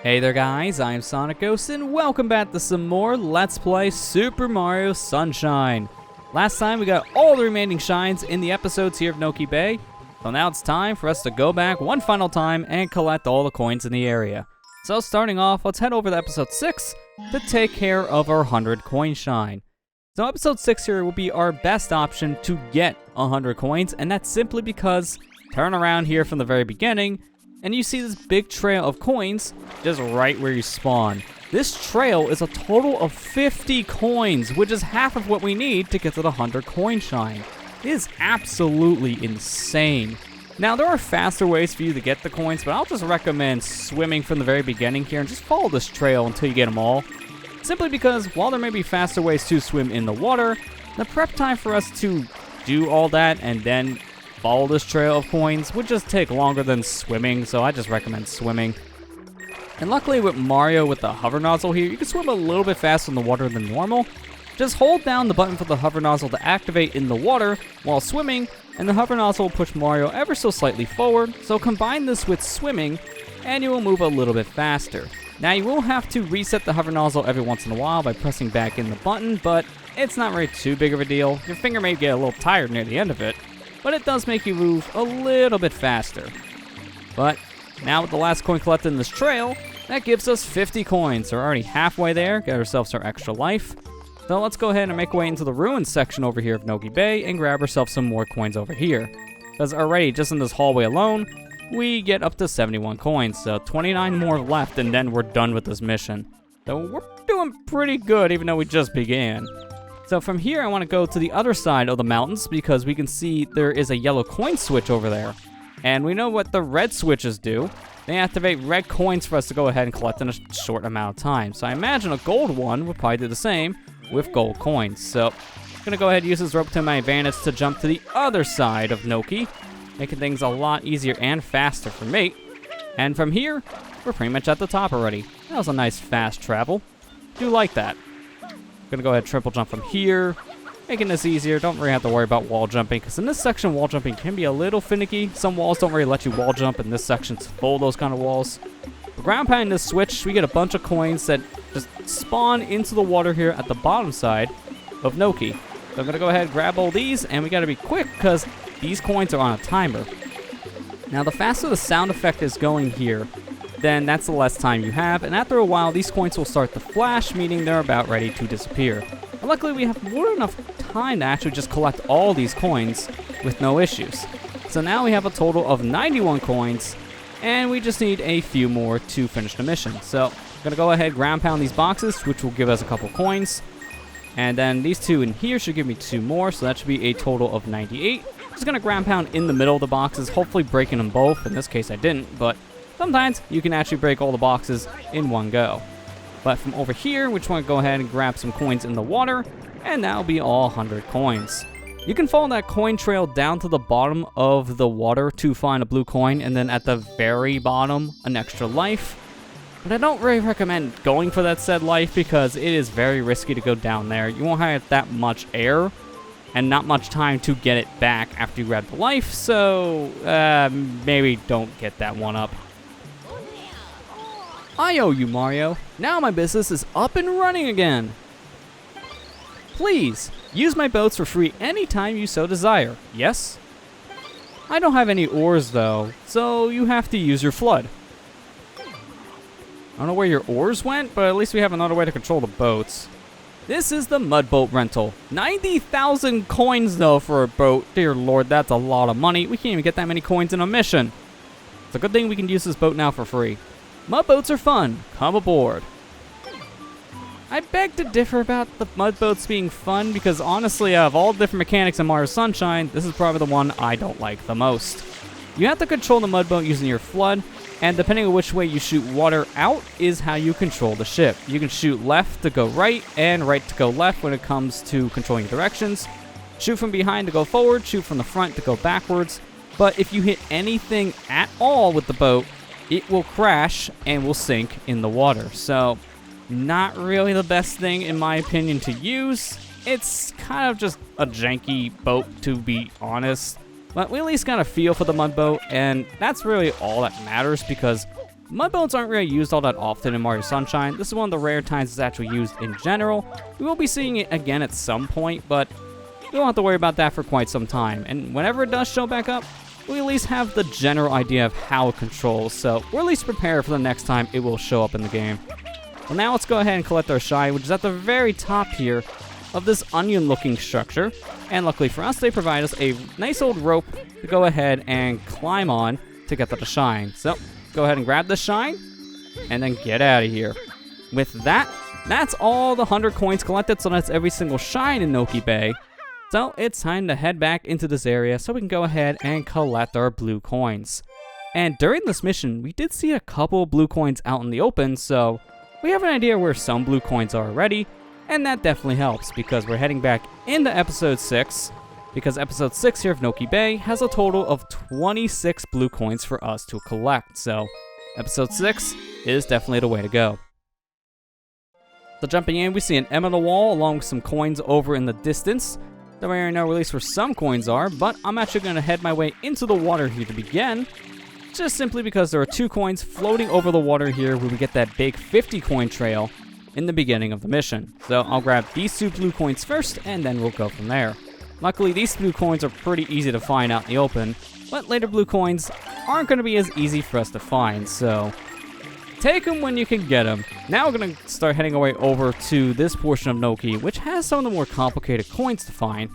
Hey there guys, I'm SonicGhost and welcome back to some more Let's Play Super Mario Sunshine. Last time we got all the remaining shines in the episodes here of Noki Bay, so now it's time for us to go back one final time and collect all the coins in the area. So starting off, let's head over to episode 6 to take care of our 100 coin shine. So episode 6 here will be our best option to get 100 coins, and that's simply because turn around here from the very beginning and you see this big trail of coins just right where you spawn. This trail is a total of 50 coins, which is half of what we need to get to the 100 coin shine. It is absolutely insane. Now, there are faster ways for you to get the coins, but I'll just recommend swimming from the very beginning here and just follow this trail until you get them all. Simply because while there may be faster ways to swim in the water, the prep time for us to do all that and then follow this trail of coins would just take longer than swimming, so I just recommend swimming. And luckily with Mario with the hover nozzle here, you can swim a little bit faster in the water than normal. Just hold down the button for the hover nozzle to activate in the water while swimming, and the hover nozzle will push Mario ever so slightly forward, so combine this with swimming, and you will move a little bit faster. Now you will have to reset the hover nozzle every once in a while by pressing back in the button, but it's not really too big of a deal. Your finger may get a little tired near the end of it, but it does make you move a little bit faster. But now with the last coin collected in this trail, that gives us 50 coins. So we're already halfway there, get ourselves our extra life. So let's go ahead and make our way into the ruins section over here of Noki Bay and grab ourselves some more coins over here. Because already, just in this hallway alone, we get up to 71 coins. So 29 more left and then we're done with this mission. So we're doing pretty good even though we just began. So from here, I want to go to the other side of the mountains because we can see there is a yellow coin switch over there. And we know what the red switches do. They activate red coins for us to go ahead and collect in a short amount of time. So I imagine a gold one would probably do the same with gold coins. So I'm going to go ahead and use this rope to my advantage to jump to the other side of Noki, making things a lot easier and faster for me. And from here, we're pretty much at the top already. That was a nice fast travel. Do like that. Gonna go ahead and triple jump from here, making this easier. Don't really have to worry about wall jumping, because in this section, wall jumping can be a little finicky. Some walls don't really let you wall jump, and this section's full of those kind of walls. The ground pounding this switch, we get a bunch of coins that just spawn into the water here at the bottom side of Noki. So I'm gonna go ahead and grab all these, and we gotta be quick, because these coins are on a timer. Now, the faster the sound effect is going here, then that's the less time you have, and after a while these coins will start to flash, meaning they're about ready to disappear. And luckily we have more than enough time to actually just collect all these coins with no issues. So now we have a total of 91 coins, and we just need a few more to finish the mission. So I'm gonna go ahead and ground pound these boxes, which will give us a couple coins, and then these two in here should give me 2 more, so that should be a total of 98. Just gonna ground pound in the middle of the boxes, hopefully breaking them both. In this case I didn't, but sometimes you can actually break all the boxes in one go. But from over here, we just want to go ahead and grab some coins in the water, and that'll be all 100 coins. You can follow that coin trail down to the bottom of the water to find a blue coin, and then at the very bottom, an extra life. But I don't really recommend going for that said life because it is very risky to go down there. You won't have that much air and not much time to get it back after you grab the life, so maybe don't get that one up. I owe you, Mario. Now my business is up and running again. Please, use my boats for free anytime you so desire, yes? I don't have any oars though, so you have to use your F.L.U.D. I don't know where your oars went, but at least we have another way to control the boats. This is the mud boat rental. 90,000 coins though for a boat. Dear Lord, that's a lot of money. We can't even get that many coins in a mission. It's a good thing we can use this boat now for free. Mud boats are fun. Come aboard. I beg to differ about the mud boats being fun because honestly, out of all the different mechanics in Mario Sunshine, this is probably the one I don't like the most. You have to control the mud boat using your F.L.U.D, and depending on which way you shoot water out is how you control the ship. You can shoot left to go right and right to go left when it comes to controlling directions. Shoot from behind to go forward, shoot from the front to go backwards. But if you hit anything at all with the boat, it will crash and will sink in the water. So, not really the best thing in my opinion to use. It's kind of just a janky boat to be honest. But we at least got a feel for the mud boat, and that's really all that matters because Mud bullets aren't really used all that often in Mario Sunshine. This is one of the rare times it's actually used in general. We will be seeing it again at some point, but we won't have to worry about that for quite some time. And whenever it does show back up, we at least have the general idea of how it controls, so we're at least prepared for the next time it will show up in the game. Well, now let's go ahead and collect our shine, which is at the very top here of this onion-looking structure. And luckily for us, they provide us a nice old rope to go ahead and climb on to get to the shine. So, go ahead and grab the shine, and then get out of here. With that, that's all the 100 coins collected, so that's every single shine in Noki Bay. So, it's time to head back into this area so we can go ahead and collect our blue coins. And during this mission, we did see a couple blue coins out in the open, so we have an idea where some blue coins are already, and that definitely helps because we're heading back into episode 6, because episode 6 here of Noki Bay has a total of 26 blue coins for us to collect, so episode 6 is definitely the way to go. So jumping in, we see an M on the wall along with some coins over in the distance. Don't really know at least where some coins are, but I'm actually going to head my way into the water here to begin, just simply because there are 2 coins floating over the water here where we get that big 50 coin trail in the beginning of the mission. So I'll grab these 2 blue coins first, and then we'll go from there. Luckily, these blue coins are pretty easy to find out in the open, but later blue coins aren't going to be as easy for us to find, so take them when you can get them. Now we're going to start heading our way over to this portion of Noki, which has some of the more complicated coins to find.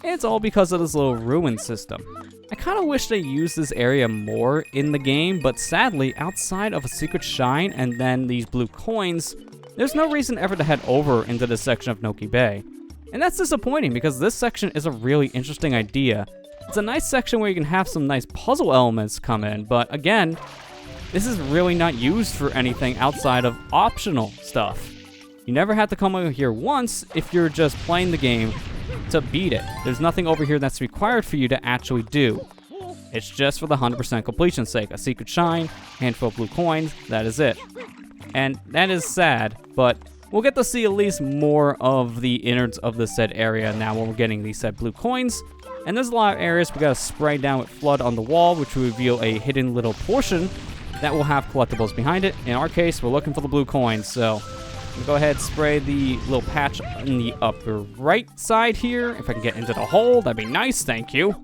It's all because of this little ruin system. I kind of wish they used this area more in the game, but sadly, outside of a secret shine and then these blue coins, there's no reason ever to head over into this section of Noki Bay. And that's disappointing because this section is a really interesting idea. It's a nice section where you can have some nice puzzle elements come in, but again, this is really not used for anything outside of optional stuff. You never have to come over here once if you're just playing the game to beat it. There's nothing over here that's required for you to actually do. It's just for the 100% completion's sake. A secret shine, handful of blue coins, that is it. And that is sad, but we'll get to see at least more of the innards of the said area now when we're getting these said blue coins. And there's a lot of areas we gotta spray down with F.L.U.D on the wall, which will reveal a hidden little portion that will have collectibles behind it. In our case, we're looking for the blue coins, so we'll go ahead and spray the little patch in the upper right side here. If I can get into the hole, that'd be nice, thank you.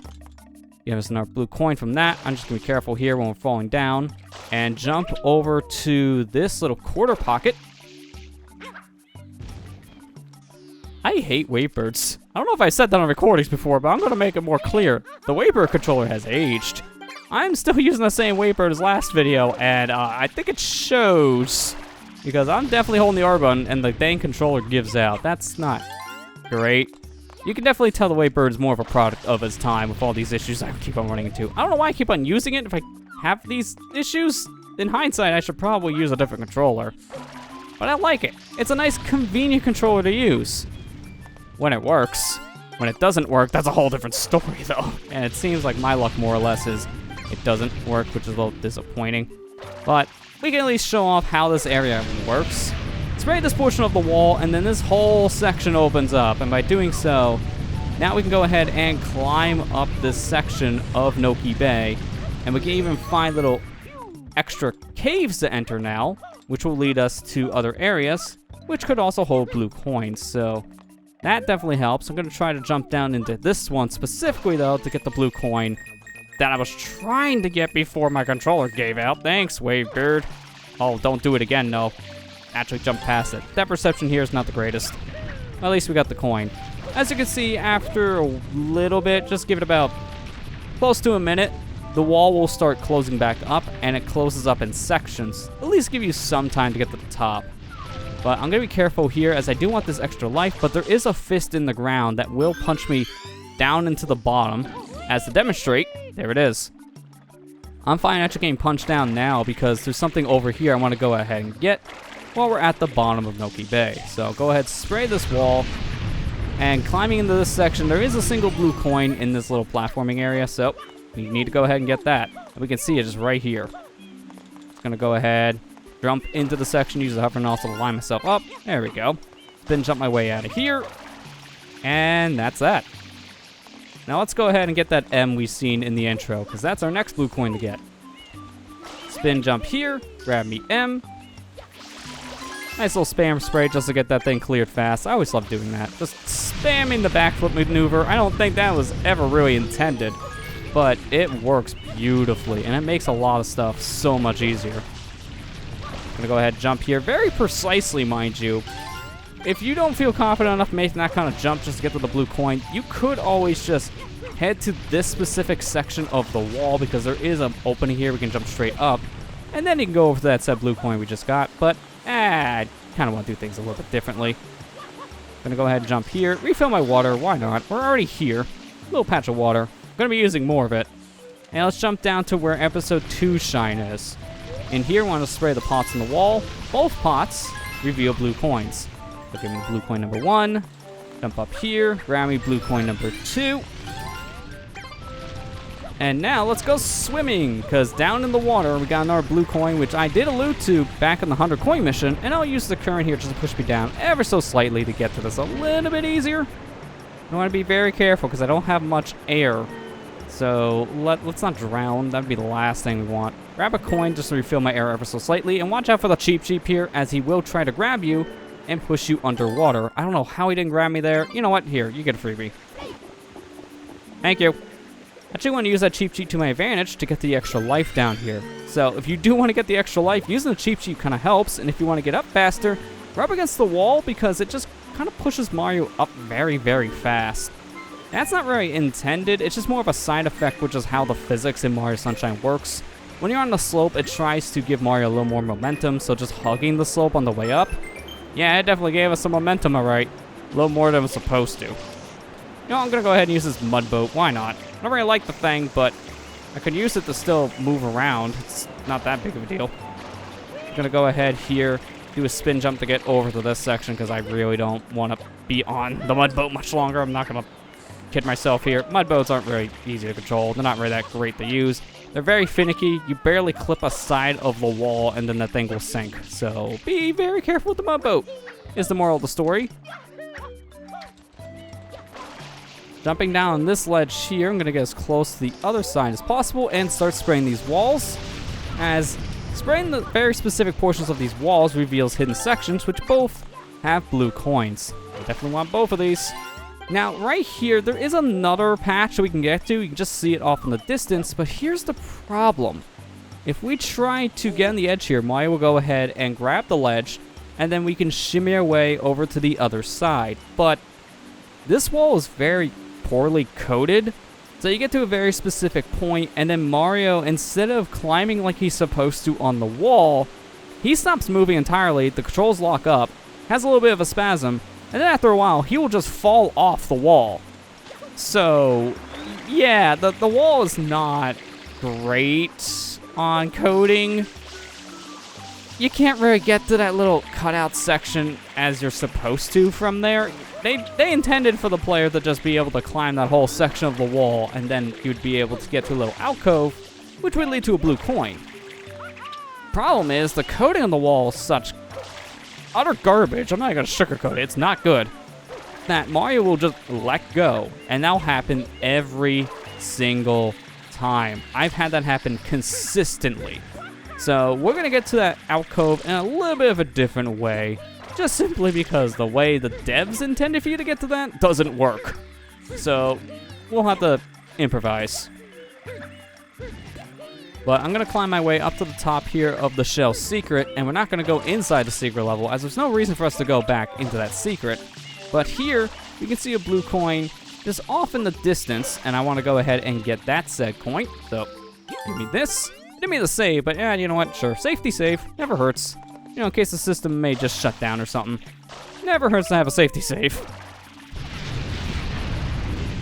Give us another blue coin from that. I'm just gonna be careful here when we're falling down. And jump over to this little quarter pocket. I hate Wavebirds. I don't know if I said that on recordings before, but I'm gonna make it more clear. The Wavebird controller has aged. I'm still using the same Wavebird as last video, and I think it shows. Because I'm definitely holding the R button, and the dang controller gives out. That's not great. You can definitely tell the Wavebird is more of a product of its time with all these issues I keep on running into. I don't know why I keep on using it if I have these issues. In hindsight, I should probably use a different controller. But I like it. It's a nice, convenient controller to use. When it works. When it doesn't work, that's a whole different story, though. And it seems like my luck, more or less, is it doesn't work, which is a little disappointing. But we can at least show off how this area works. Spray this portion of the wall, and then this whole section opens up. And by doing so, now we can go ahead and climb up this section of Noki Bay. And we can even find little extra caves to enter now, which will lead us to other areas, which could also hold blue coins. So that definitely helps. I'm going to try to jump down into this one specifically, though, to get the blue coin that I was trying to get before my controller gave out. Thanks, Wavebird. Oh, don't do it again, no. Actually jump past it. That perception here is not the greatest. At least we got the coin. As you can see, after a little bit, just give it about close to a minute, the wall will start closing back up, and it closes up in sections. At least give you some time to get to the top. But I'm going to be careful here, as I do want this extra life, but there is a fist in the ground that will punch me down into the bottom. As to demonstrate, there it is. I'm fine actually getting punched down now because there's something over here I want to go ahead and get while we're at the bottom of Noki Bay. So go ahead, spray this wall, and climbing into this section, there is a single blue coin in this little platforming area, so we need to go ahead and get that. And we can see it just right here. Just gonna go ahead, jump into the section, use the hover nozzle to line myself up. There we go. Then jump my way out of here, and that's that. Now let's go ahead and get that M we've seen in the intro, because that's our next blue coin to get. spin jump here, grab me M. Nice little spam spray just to get that thing cleared fast. I always love doing that. Just spamming the backflip maneuver. I don't think that was ever really intended, but it works beautifully, and it makes a lot of stuff so much easier. I'm gonna go ahead and jump here very precisely, mind you. If you don't feel confident enough making that kind of jump just to get to the blue coin, you could always just head to this specific section of the wall because there is an opening here. We can jump straight up, and then you can go over to that said blue coin we just got, but I kind of want to do things a little bit differently. I'm gonna go ahead and jump here, refill my water, why not? We're already here. A little patch of water. I'm gonna be using more of it. And let's jump down to where episode 2 shine is. In here, we want to spray the pots in the wall. Both pots reveal blue coins. So give me blue coin number 1. Jump up here, grab me blue coin number 2. And now let's go swimming, because down in the water we got another blue coin, which I did allude to back in the 100 coin mission, and I'll use the current here just to push me down ever so slightly to get to this a little bit easier. I want to be very careful because I don't have much air. So let's not drown. That'd be the last thing we want. Grab a coin just to refill my air ever so slightly, and watch out for the Cheep Cheep here, as he will try to grab you and push you underwater. I don't know how he didn't grab me there. You know what? Here, you get a freebie. Thank you. I actually want to use that Cheep Cheep to my advantage to get the extra life down here. So if you do want to get the extra life, using the Cheep Cheep kind of helps. And if you want to get up faster, rub against the wall because it just kind of pushes Mario up very, very fast. That's not really intended. It's just more of a side effect, which is how the physics in Mario Sunshine works. When you're on the slope, it tries to give Mario a little more momentum. So just hugging the slope on the way up, yeah, it definitely gave us some momentum, all right. A little more than it was supposed to. You know, I'm going to go ahead and use this mud boat. Why not? I don't really like the thing, but I could use it to still move around. It's not that big of a deal. I'm going to go ahead here, do a spin jump to get over to this section because I really don't want to be on the mud boat much longer. I'm not going to kid myself here. Mud boats aren't very easy to control. They're not really that great to use. They're very finicky. You barely clip a side of the wall and then the thing will sink. So be very careful with the mud boat is the moral of the story. Jumping down on this ledge here, I'm going to get as close to the other side as possible and start spraying these walls, as spraying the very specific portions of these walls reveals hidden sections, which both have blue coins. I definitely want both of these. Now, right here, there is another patch that we can get to. You can just see it off in the distance, but here's the problem. If we try to get on the edge here, Mario will go ahead and grab the ledge, and then we can shimmy our way over to the other side. But this wall is very poorly coded, so you get to a very specific point, and then Mario, instead of climbing like he's supposed to on the wall, he stops moving entirely, the controls lock up, has a little bit of a spasm, and then after a while, he will just fall off the wall. So, yeah, the wall is not great on coding. You can't really get to that little cutout section as you're supposed to from there. They intended for the player to just be able to climb that whole section of the wall, and then you'd be able to get to a little alcove, which would lead to a blue coin. Problem is, the coding on the wall is such utter garbage. I'm not going to sugarcoat it. It's not good. That Mario will just let go, and that'll happen every single time. I've had that happen consistently. So we're going to get to that alcove in a little bit of a different way, just simply because the way the devs intended for you to get to that doesn't work. So we'll have to improvise. But I'm going to climb my way up to the top here of the shell secret, and we're not going to go inside the secret level, as there's no reason for us to go back into that secret. But here, you can see a blue coin just off in the distance, and I want to go ahead and get that said coin. So give me this. I didn't mean to save, but yeah, you know what? Sure, safety save. Never hurts. You know, in case the system may just shut down or something. Never hurts to have a safety save.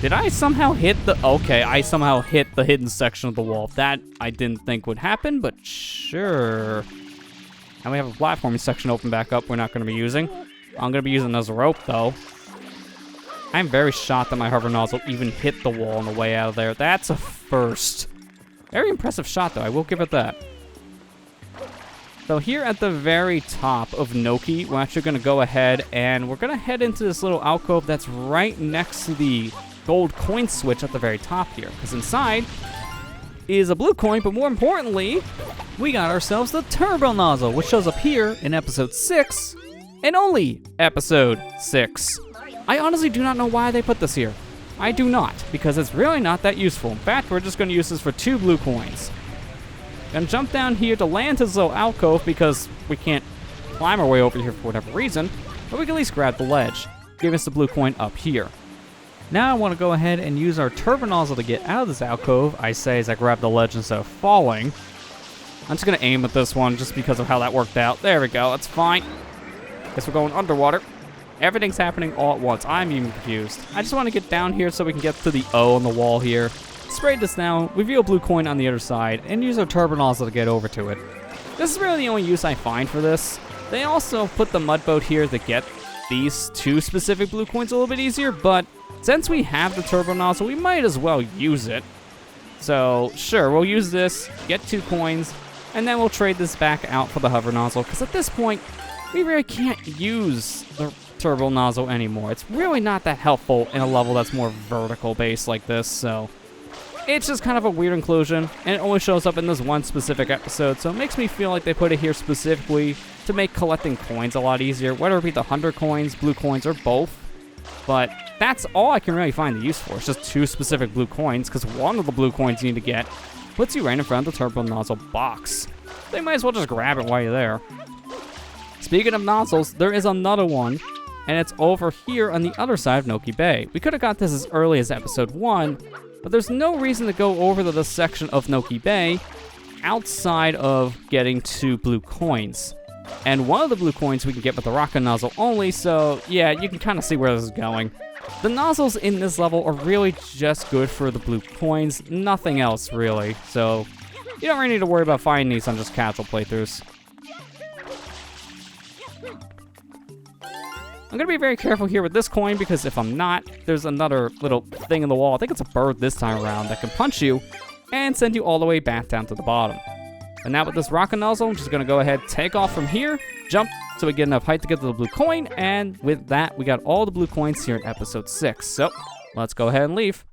Did I somehow hit the... Okay, I somehow hit the hidden section of the wall. That I didn't think would happen, but sure. Now we have a platforming section open back up we're not going to be using. I'm going to be using as a rope, though. I'm very shocked that my hover nozzle even hit the wall on the way out of there. That's a first. Very impressive shot, though. I will give it that. So here at the very top of Noki, we're actually going to go ahead and we're going to head into this little alcove that's right next to the gold coin switch at the very top here. Because inside is a blue coin, but more importantly, we got ourselves the Turbo Nozzle, which shows up here in episode 6, and only episode 6. I honestly do not know why they put this here. I do not, because it's really not that useful. In fact, we're just going to use this for 2 blue coins. Gonna jump down here to land his little alcove because we can't climb our way over here for whatever reason, but we can at least grab the ledge, give us the blue coin up here. Now I want to go ahead and use our turbo nozzle to get out of this alcove, I say as I grab the ledge instead of falling. I'm just going to aim at this one just because of how that worked out. There we go, that's fine. Guess we're going underwater. Everything's happening all at once. I'm even confused. I just want to get down here so we can get to the O on the wall here. Spray this down, reveal blue coin on the other side, and use our turbo nozzle to get over to it. This is really the only use I find for this. They also put the mud boat here to get these 2 specific blue coins a little bit easier, but since we have the turbo nozzle, we might as well use it. So, sure, we'll use this, get 2 coins, and then we'll trade this back out for the hover nozzle, because at this point, we really can't use the turbo nozzle anymore. It's really not that helpful in a level that's more vertical based like this, so it's just kind of a weird inclusion, and it only shows up in this one specific episode, so it makes me feel like they put it here specifically to make collecting coins a lot easier, whether it be the 100 coins, blue coins, or both. But that's all I can really find the use for. It's just 2 specific blue coins, because one of the blue coins you need to get puts you right in front of the turbo nozzle box. They might as well just grab it while you're there. Speaking of nozzles, there is another one, and it's over here on the other side of Noki Bay. We could have got this as early as episode 1, but there's no reason to go over to this section of Noki Bay outside of getting 2 blue coins. And one of the blue coins we can get with the rocket nozzle only, so yeah, you can kind of see where this is going. The nozzles in this level are really just good for the blue coins, nothing else really, so you don't really need to worry about finding these on just casual playthroughs. I'm gonna be very careful here with this coin because if I'm not, there's another little thing in the wall, I think it's a bird this time around, that can punch you and send you all the way back down to the bottom. And now with this rocket nozzle, I'm just gonna go ahead, take off from here, jump so we get enough height to get to the blue coin, and with that, we got all the blue coins here in episode 6. So, let's go ahead and leave.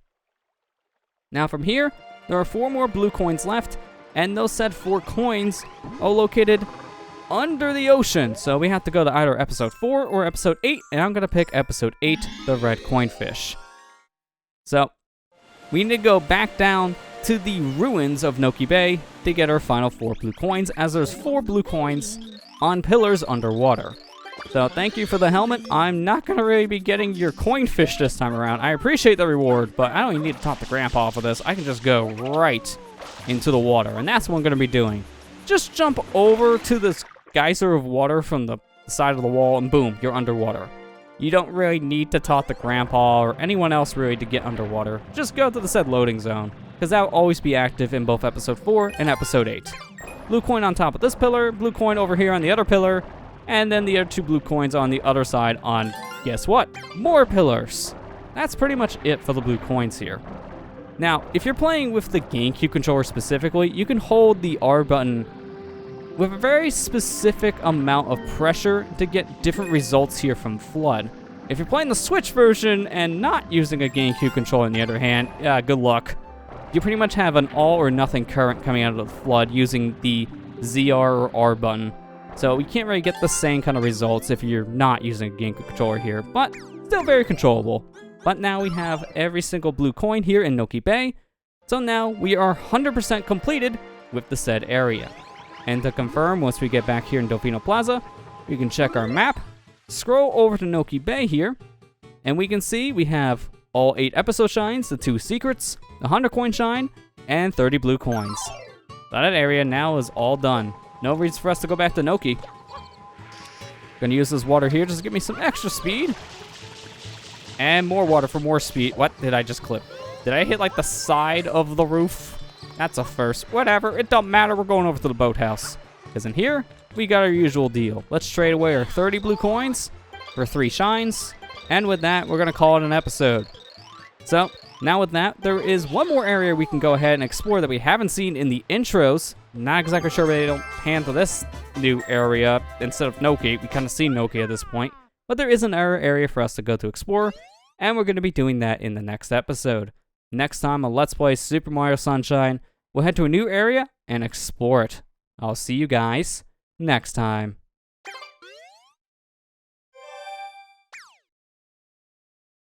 Now from here, there are 4 more blue coins left, and those said 4 coins are located under the ocean. So we have to go to either episode 4 or episode 8, and I'm gonna pick episode 8, the red coinfish. So, we need to go back down to the ruins of Noki Bay to get our final 4 blue coins, as there's 4 blue coins on pillars underwater. So thank you for the helmet. I'm not going to really be getting your coinfish this time around. I appreciate the reward, but I don't even need to top the grandpa off of this. I can just go right into the water, and that's what I'm going to be doing. Just jump over to this geyser of water from the side of the wall, and boom, you're underwater. You don't really need to taunt the grandpa or anyone else really to get underwater. Just go to the said loading zone, because that will always be active in both episode 4 and episode 8. Blue coin on top of this pillar, blue coin over here on the other pillar, and then the other 2 blue coins on the other side on, guess what? More pillars. That's pretty much it for the blue coins here. Now, if you're playing with the GameCube controller specifically, you can hold the R button with a very specific amount of pressure to get different results here from F.L.U.D. If you're playing the Switch version and not using a GameCube controller on the other hand, good luck. You pretty much have an all or nothing current coming out of the F.L.U.D. using the ZR or R button. So you can't really get the same kind of results if you're not using a GameCube controller here, but still very controllable. But now we have every single blue coin here in Noki Bay, so now we are 100% completed with the said area. And to confirm, once we get back here in Delfino Plaza, we can check our map, scroll over to Noki Bay here, and we can see we have all 8 episode shines, the 2 secrets, the 100 coin shine, and 30 blue coins. So that area now is all done. No reason for us to go back to Noki. Gonna use this water here just to give me some extra speed. And more water for more speed. What did I just clip? Did I hit like the side of the roof? That's a first. Whatever, it don't matter. We're going over to the boathouse. Because in here, we got our usual deal. Let's trade away our 30 blue coins for 3 shines. And with that, we're gonna call it an episode. So, now with that, there is one more area we can go ahead and explore that we haven't seen in the intros. Not exactly sure why they don't pan to this new area instead of Noki. We kind of see Noki at this point. But there is an area for us to go to explore, and we're going to be doing that in the next episode. Next time on Let's Play Super Mario Sunshine, we'll head to a new area and explore it. I'll see you guys next time.